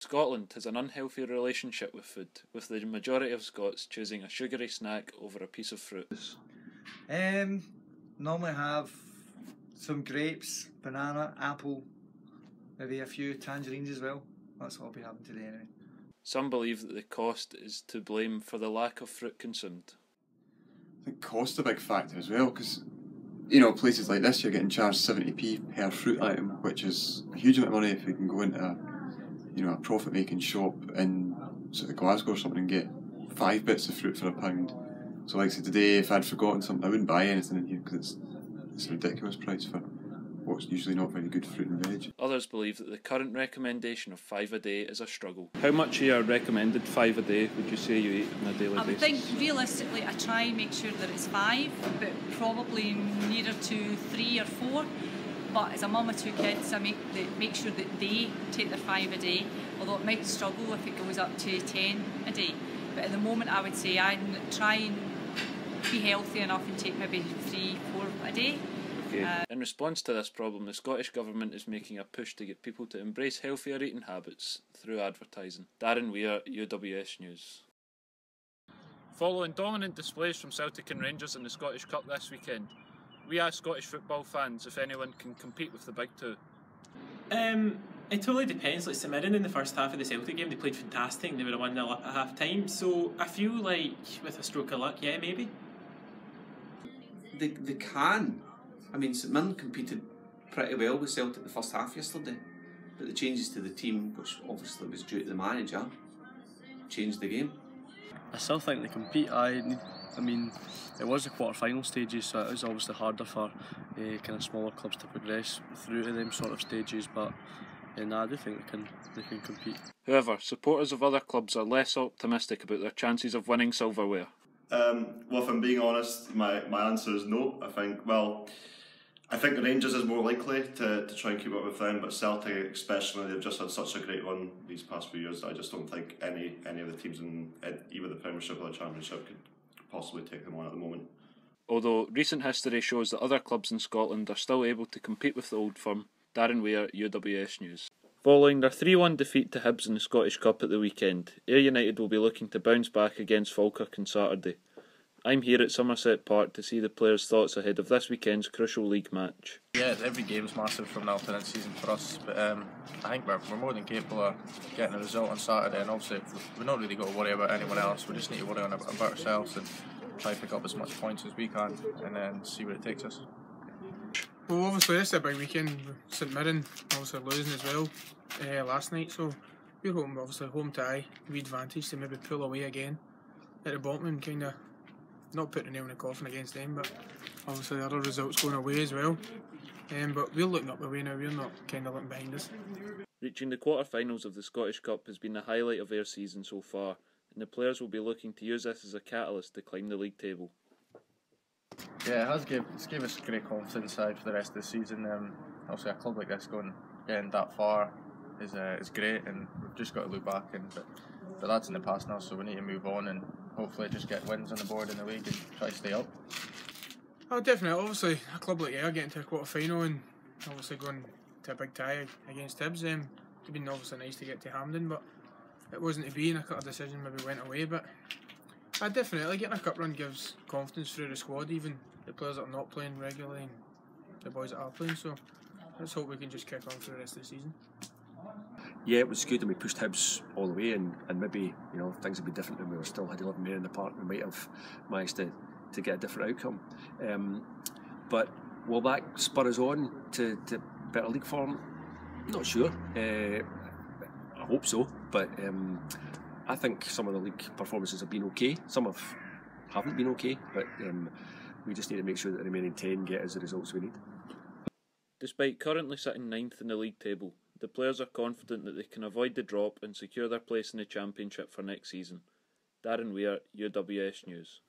Scotland has an unhealthy relationship with food, with the majority of Scots choosing a sugary snack over a piece of fruit. Normally have some grapes, banana, apple, maybe a few tangerines as well. That's what I'll be having today anyway. Some believe that the cost is to blame for the lack of fruit consumed. I think cost a big factor as well, because places like this you're getting charged 70p per fruit item, which is a huge amount of money if you can go into a profit making shop in sort of Glasgow or something and get 5 bits of fruit for £1. So like I said today, if I'd forgotten something I wouldn't buy anything in here because it's a ridiculous price for what's usually not very good fruit and veg. Others believe that the current recommendation of 5 a day is a struggle. How much of your recommended 5 a day would you say you eat on a daily basis? I would think realistically I try and make sure that it's 5, but probably nearer to 3 or 4. But as a mum of 2 kids, I make sure that they take their 5 a day, although it might struggle if it goes up to 10 a day. But at the moment I would say I try and be healthy enough and take maybe 3, 4 a day. In response to this problem, the Scottish Government is making a push to get people to embrace healthier eating habits through advertising. Darren Weir, UWS News. Following dominant displays from Celtic and Rangers in the Scottish Cup this weekend, we asked Scottish football fans if anyone can compete with the big two. It totally depends. Like St Mirren in the first half of the Celtic game, they played fantastic. They were 1-0 at half time. So I feel like with a stroke of luck, yeah, maybe. They can. I mean, St Mirren competed pretty well with Celtic the first half yesterday, but the changes to the team, which obviously was due to the manager, changed the game. I still think they compete. I mean, it was the quarter-final stages, so it is obviously harder for kind of smaller clubs to progress through to them sort of stages, but I do think they can compete. However, supporters of other clubs are less optimistic about their chances of winning silverware. Well, if I'm being honest, my answer is no. I think the Rangers is more likely to try and keep up with them, but Celtic especially, they've just had such a great run these past few years that I just don't think any of the teams in either the Premiership or the Championship could possibly take them on at the moment. Although recent history shows that other clubs in Scotland are still able to compete with the Old Firm. Darren Weir, UWS News. Following their 3-1 defeat to Hibs in the Scottish Cup at the weekend, Ayr United will be looking to bounce back against Falkirk on Saturday. I'm here at Somerset Park to see the players' thoughts ahead of this weekend's crucial league match. Yeah, every game's massive from now to next season for us, but I think we're more than capable of getting a result on Saturday, and obviously we've not really got to worry about anyone else. We just need to worry about ourselves and try to pick up as much points as we can and then see where it takes us. Well, obviously this is a big weekend. St Mirren obviously losing as well last night, so we're hoping obviously home tie, we advantage to maybe pull away again at the bottom and kind of not put the nail in the coffin against them, but obviously the other results going away as well. But we're looking up the way now, we're not kind of looking behind us. Reaching the quarter-finals of the Scottish Cup has been the highlight of their season so far, and the players will be looking to use this as a catalyst to climb the league table. Yeah, it has gave us great confidence for the rest of the season. Obviously a club like this getting that far is great, and we've just got to look back, but that's in the past now, so we need to move on and hopefully just get wins on the board in the league and try to stay up. Oh, definitely. Obviously a club like Ayr getting to a quarter final and obviously going to a big tie against Hibs, it'd been obviously nice to get to Hampden, but it wasn't to be, and a couple of decisions maybe went away. But definitely getting a cup run gives confidence through the squad, even the players that are not playing regularly and the boys that are playing, so let's hope we can just kick on for the rest of the season. Yeah, it was good, and we pushed Hibs all the way, and maybe things would be different and we were still had 11 men in the park. We might have managed to get a different outcome. But will that spur us on to better league form? Not sure. I hope so, but I think some of the league performances have been okay. Some haven't been okay, but we just need to make sure that the remaining 10 get us the results we need. Despite currently sitting 9th in the league table, the players are confident that they can avoid the drop and secure their place in the Championship for next season. Darren Weir, UWS News.